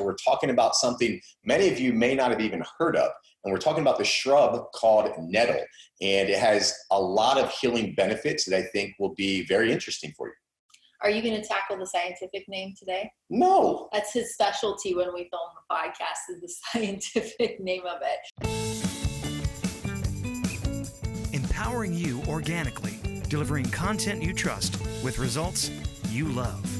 where we're talking about something many of you may not have even heard of. And we're talking about the shrub called nettle. And it has a lot of healing benefits that I think will be very interesting for you. Are you going to tackle the scientific name today? No. That's his specialty when we film the podcast, is the scientific name of it. Empowering you organically, delivering content you trust with results you love.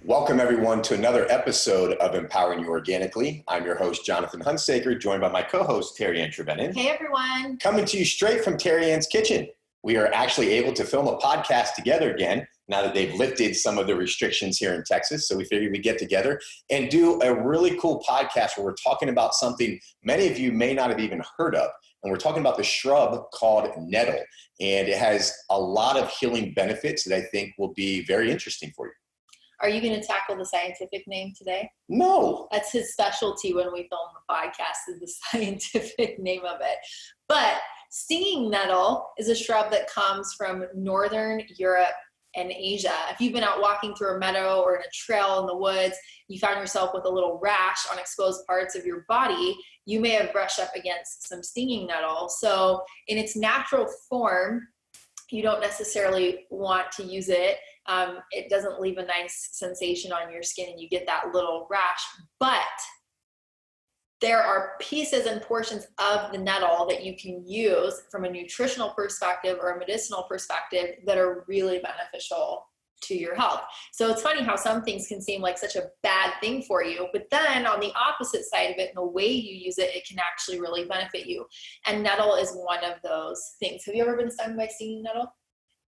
Welcome, everyone, to another episode of Empowering You Organically. I'm your host, Jonathan Hunsaker, joined by my co-host, TeriAnn. Hey, everyone. Coming to you straight from TeriAnn's kitchen. We are actually able to film a podcast together again now that they've lifted some of the restrictions here in Texas. So we figured we'd get together and do a really cool podcast where we're talking about something many of you may not have even heard of. And we're talking about the shrub called nettle. And it has a lot of healing benefits that I think will be very interesting for you. Are you going to tackle the scientific name today? No. That's his specialty when we film the podcast, is the scientific name of it. But stinging nettle is a shrub that comes from Northern Europe and Asia. If you've been out walking through a meadow or in a trail in the woods, you found yourself with a little rash on exposed parts of your body, you may have brushed up against some stinging nettle. So in its natural form, you don't necessarily want to use it. It doesn't leave a nice sensation on your skin and you get that little rash, but there are pieces and portions of the nettle that you can use from a nutritional perspective or a medicinal perspective that are really beneficial to your health. So it's funny how some things can seem like such a bad thing for you, but then on the opposite side of it, and the way you use it, it can actually really benefit you. And nettle is one of those things. Have you ever been stung by stinging nettle?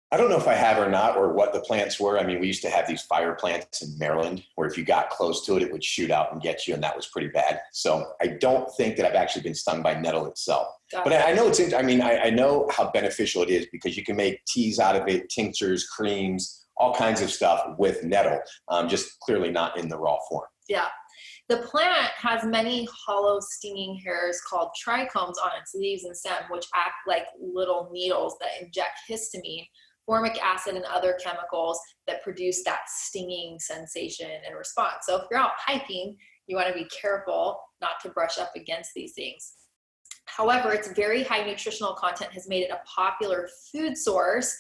I don't know if I have or not, or what the plants were. I mean, we used to have these fire plants in Maryland where if you got close to it, it would shoot out and get you, and that was pretty bad. So I don't think that I've actually been stung by nettle itself. But I know I know how beneficial it is because you can make teas out of it, tinctures, creams, all kinds of stuff with nettle, just clearly not in the raw form. Yeah. The plant has many hollow stinging hairs called trichomes on its leaves and stem, which act like little needles that inject histamine, formic acid, and other chemicals that produce that stinging sensation and response. So if you're out hiking, you want to be careful not to brush up against these things. However, its very high nutritional content has made it a popular food source.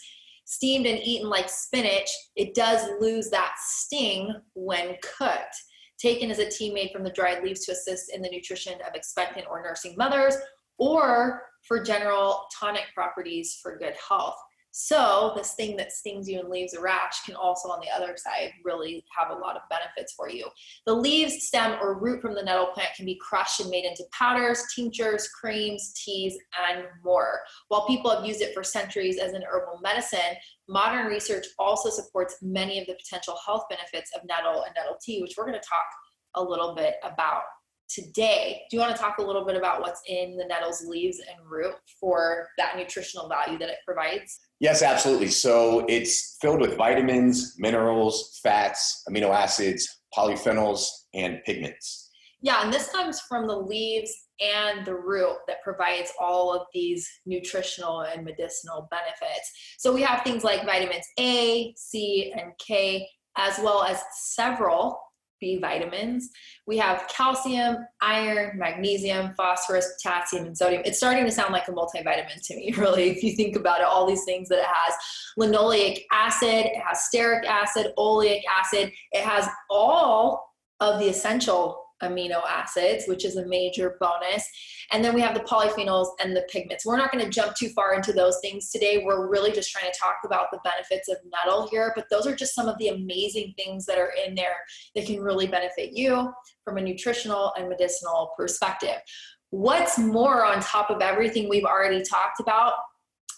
Steamed and eaten like spinach, it does lose that sting when cooked. Taken as a tea made from the dried leaves to assist in the nutrition of expectant or nursing mothers, or for general tonic properties for good health. So this thing that stings you and leaves a rash can also, on the other side, really have a lot of benefits for you. The leaves, stem, or root from the nettle plant can be crushed and made into powders, tinctures, creams, teas, and more. While people have used it for centuries as an herbal medicine, modern research also supports many of the potential health benefits of nettle and nettle tea, which we're going to talk a little bit about today. Do you want to talk a little bit about what's in the nettle's leaves and root for that nutritional value that it provides? Yes, absolutely. So it's filled with vitamins, minerals, fats, amino acids, polyphenols, and pigments. Yeah, and this comes from the leaves and the root that provides all of these nutritional and medicinal benefits. So we have things like vitamins A, C, and K, as well as several B vitamins. We have calcium, iron, magnesium, phosphorus, potassium, and sodium. It's starting to sound like a multivitamin to me, really, if you think about it, all these things that it has. Linoleic acid, it has stearic acid, oleic acid. It has all of the essential amino acids, which is a major bonus. And then we have the polyphenols and the pigments. We're not going to jump too far into those things today. We're really just trying to talk about the benefits of nettle here, but those are just some of the amazing things that are in there that can really benefit you from a nutritional and medicinal perspective. What's more, on top of everything we've already talked about,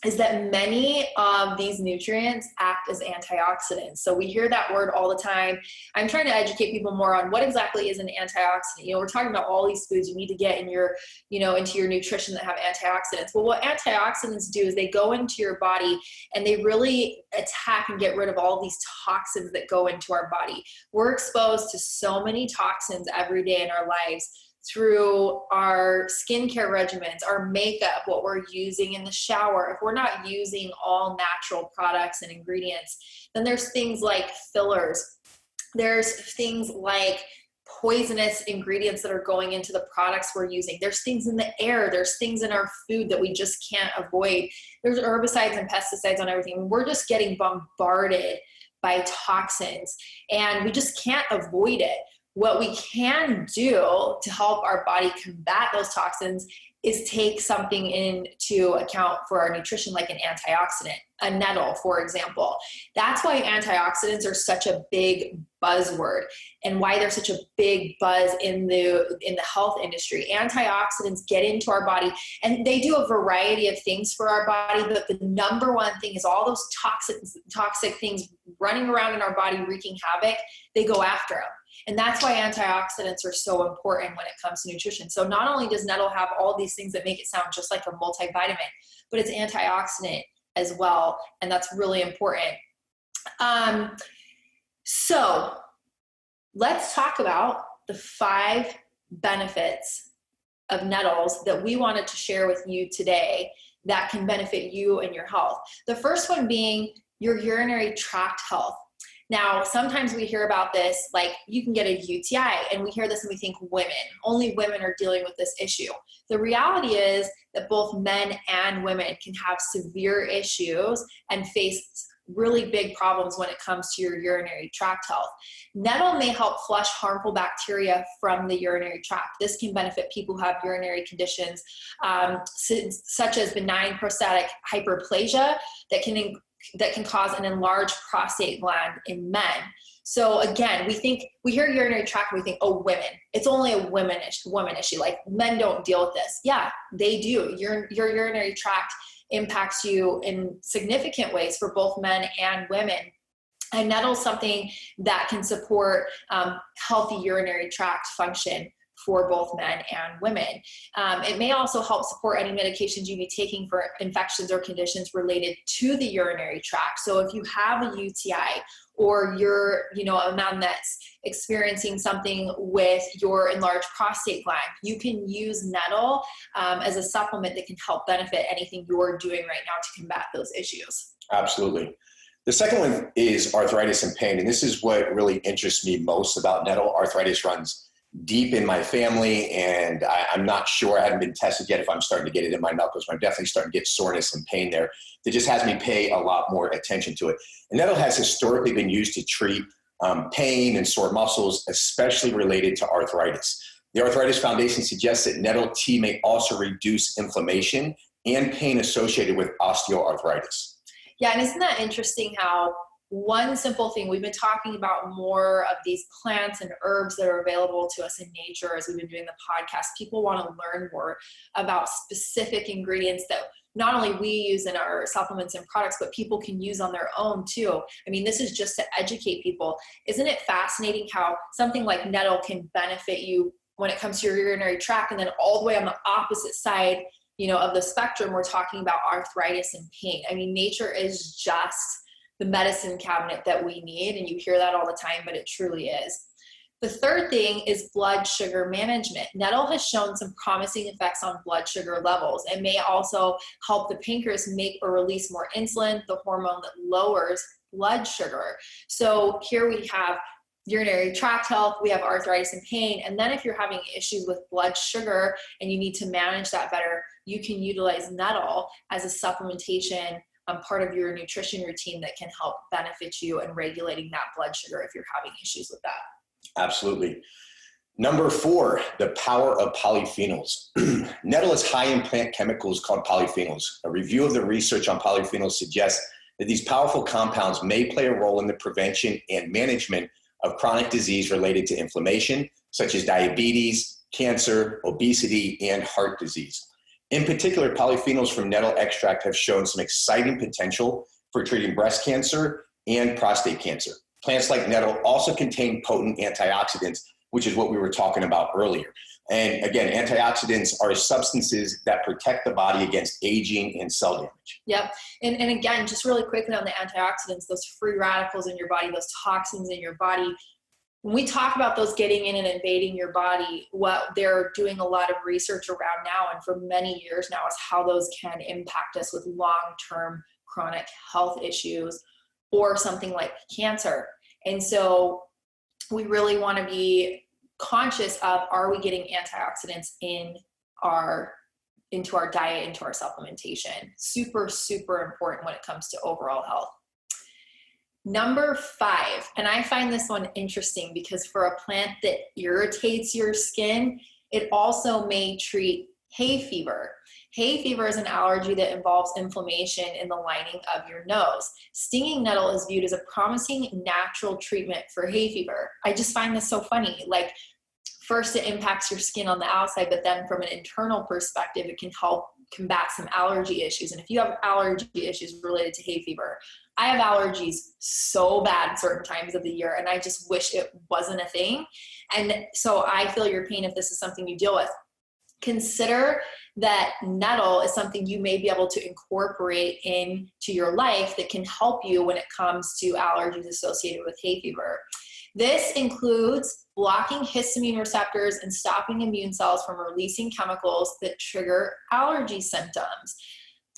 is that many of these nutrients act as antioxidants. So we hear that word all the time. I'm trying to educate people more on what exactly is an antioxidant. You know, we're talking about all these foods you need to get in your, into your nutrition that have antioxidants. Well, what antioxidants do is they go into your body and they really attack and get rid of all these toxins that go into our body. We're exposed to so many toxins every day in our lives, through our skincare regimens, our makeup, what we're using in the shower. If we're not using all natural products and ingredients, then there's things like fillers There's things like poisonous ingredients that are going into the products we're using. There's things in the air. There's things in our food that we just can't avoid. There's herbicides and pesticides on everything. We're just getting bombarded by toxins, and we just can't avoid it. What we can do to help our body combat those toxins is take something into account for our nutrition, like an antioxidant, a nettle, for example. That's why antioxidants are such a big buzzword, and why they're such a big buzz in the health industry. Antioxidants get into our body, and they do a variety of things for our body, but the number one thing is all those toxic things running around in our body wreaking havoc. They go after them. And that's why antioxidants are so important when it comes to nutrition. So not only does Nettle have all these things that make it sound just like a multivitamin, but it's antioxidant as well. And that's really important. So let's talk about the 5 benefits of Nettles that we wanted to share with you today that can benefit you and your health. The first one being your urinary tract health. Now, sometimes we hear about this, like you can get a UTI, and we hear this and we think only women are dealing with this issue. The reality is that both men and women can have severe issues and face really big problems when it comes to your urinary tract health. Nettle may help flush harmful bacteria from the urinary tract. This can benefit people who have urinary conditions such as benign prostatic hyperplasia that can cause an enlarged prostate gland in men. So again, we hear urinary tract and we think, oh, women. It's only a woman issue. Like men don't deal with this. Yeah, they do. Your urinary tract impacts you in significant ways for both men and women. And Nettle's something that can support healthy urinary tract function for both men and women. It may also help support any medications you be taking for infections or conditions related to the urinary tract. So if you have a UTI, or you're, a man that's experiencing something with your enlarged prostate gland, you can use Nettle as a supplement that can help benefit anything you're doing right now to combat those issues. Absolutely. The second one is arthritis and pain. And this is what really interests me most about Nettle. Arthritis runs deep in my family, and I'm not sure, I haven't been tested yet if I'm starting to get it in my knuckles, but I'm definitely starting to get soreness and pain there. That just has me pay a lot more attention to it. And Nettle has historically been used to treat pain and sore muscles, especially related to arthritis. The Arthritis Foundation suggests that Nettle tea may also reduce inflammation and pain associated with osteoarthritis. Yeah, and isn't that interesting how one simple thing, we've been talking about more of these plants and herbs that are available to us in nature as we've been doing the podcast. People want to learn more about specific ingredients that not only we use in our supplements and products, but people can use on their own too. I mean, this is just to educate people. Isn't it fascinating how something like Nettle can benefit you when it comes to your urinary tract, and then all the way on the opposite side, of the spectrum, we're talking about arthritis and pain. I mean, nature is just the medicine cabinet that we need, and you hear that all the time, but it truly is. The third thing is blood sugar management. Nettle has shown some promising effects on blood sugar levels. It may also help the pancreas make or release more insulin, the hormone that lowers blood sugar. So here we have urinary tract health, we have arthritis and pain, and then if you're having issues with blood sugar and you need to manage that better, you can utilize Nettle as a supplementation part of your nutrition routine that can help benefit you in regulating that blood sugar if you're having issues with that. Absolutely. Number 4, the power of polyphenols. Nettle is high in plant chemicals called polyphenols. A review of the research on polyphenols suggests that these powerful compounds may play a role in the prevention and management of chronic disease related to inflammation, such as diabetes, cancer, obesity, and heart disease. In particular, polyphenols from Nettle extract have shown some exciting potential for treating breast cancer and prostate cancer. Plants like Nettle also contain potent antioxidants, which is what we were talking about earlier. And again, antioxidants are substances that protect the body against aging and cell damage. Yep. And again, just really quickly on the antioxidants, those free radicals in your body, those toxins in your body, when we talk about those getting in and invading your body, what they're doing a lot of research around now, and for many years now, is how those can impact us with long-term chronic health issues or something like cancer. And so we really want to be conscious of, are we getting antioxidants into our diet, into our supplementation? Super, super important when it comes to overall health. Number 5, and I find this one interesting because for a plant that irritates your skin, it also may treat hay fever. Hay fever is an allergy that involves inflammation in the lining of your nose. Stinging nettle is viewed as a promising natural treatment for hay fever. I just find this so funny. Like, first it impacts your skin on the outside, but then from an internal perspective, it can help combat some allergy issues. And if you have allergy issues related to hay fever, I have allergies so bad certain times of the year, and I just wish it wasn't a thing. And so I feel your pain if this is something you deal with. Consider that nettle is something you may be able to incorporate into your life that can help you when it comes to allergies associated with hay fever. This includes blocking histamine receptors and stopping immune cells from releasing chemicals that trigger allergy symptoms.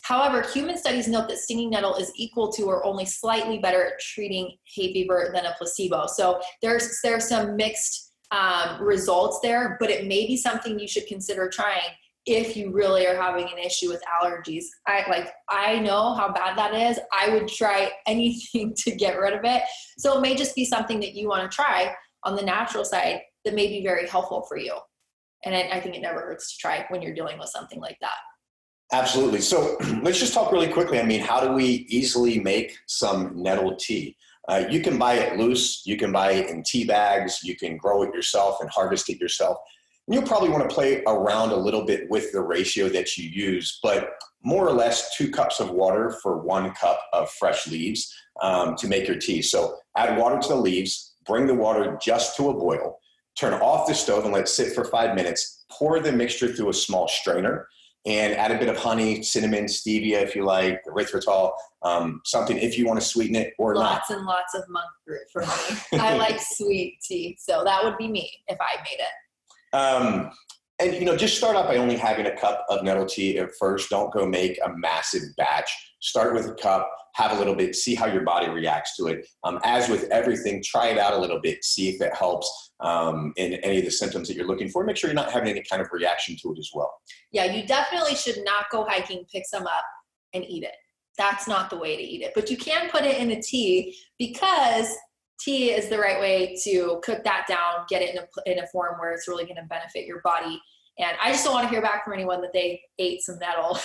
However, human studies note that stinging nettle is equal to or only slightly better at treating hay fever than a placebo. So there's some mixed results there, but it may be something you should consider trying if you really are having an issue with allergies. I know how bad that is. I would try anything to get rid of it. So it may just be something that you want to try on the natural side that may be very helpful for you. And I think it never hurts to try when you're dealing with something like that. Absolutely. So let's just talk really quickly. I mean, how do we easily make some nettle tea? You can buy it loose. You can buy it in tea bags. You can grow it yourself and harvest it yourself. And you'll probably want to play around a little bit with the ratio that you use, but more or less 2 cups of water for 1 cup of fresh leaves to make your tea. So add water to the leaves, bring the water just to a boil, turn off the stove and let it sit for 5 minutes. Pour the mixture through a small strainer and add a bit of honey, cinnamon, stevia if you like, erythritol, something if you want to sweeten it or lots not. and lots of monk fruit for me. I like sweet tea, so that would be me if I made it. And just start out by only having a cup of nettle tea at first. Don't go make a massive batch. Start with a cup, have a little bit, see how your body reacts to it. As with everything, try it out a little bit, see if it helps in any of the symptoms that you're looking for. Make sure you're not having any kind of reaction to it as well. Yeah, you definitely should not go hiking, pick some up, and eat it. That's not the way to eat it. But you can put it in a tea because tea is the right way to cook that down, get it in a form where it's really going to benefit your body. And I just don't want to hear back from anyone that they ate some nettle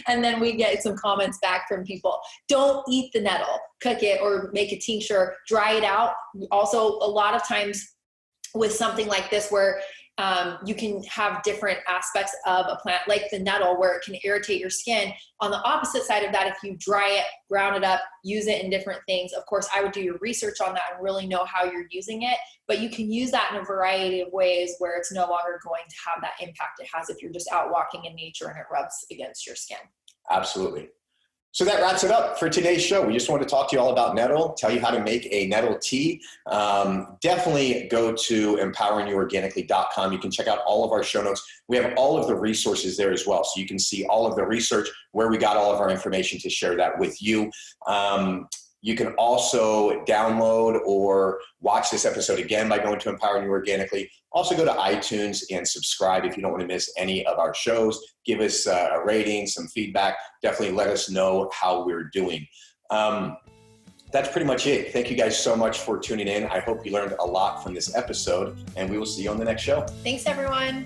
and then we get some comments back from people. Don't eat the nettle, cook it or make a tincture, dry it out. Also, a lot of times with something like this where you can have different aspects of a plant like the nettle where it can irritate your skin. On the opposite side of that, if you dry it, ground it up, use it in different things, of course, I would do your research on that and really know how you're using it. But you can use that in a variety of ways where it's no longer going to have that impact it has if you're just out walking in nature and it rubs against your skin. Absolutely. So that wraps it up for today's show. We just wanted to talk to you all about nettle, tell you how to make a nettle tea. Definitely go to empoweringyouorganically.com. You can check out all of our show notes. We have all of the resources there as well. So you can see all of the research, where we got all of our information to share that with you. You can also download or watch this episode again by going to Empowering You Organically. Also go to iTunes and subscribe if you don't want to miss any of our shows. Give us a rating, some feedback. Definitely let us know how we're doing. That's pretty much it. Thank you guys so much for tuning in. I hope you learned a lot from this episode, and we will see you on the next show. Thanks, everyone.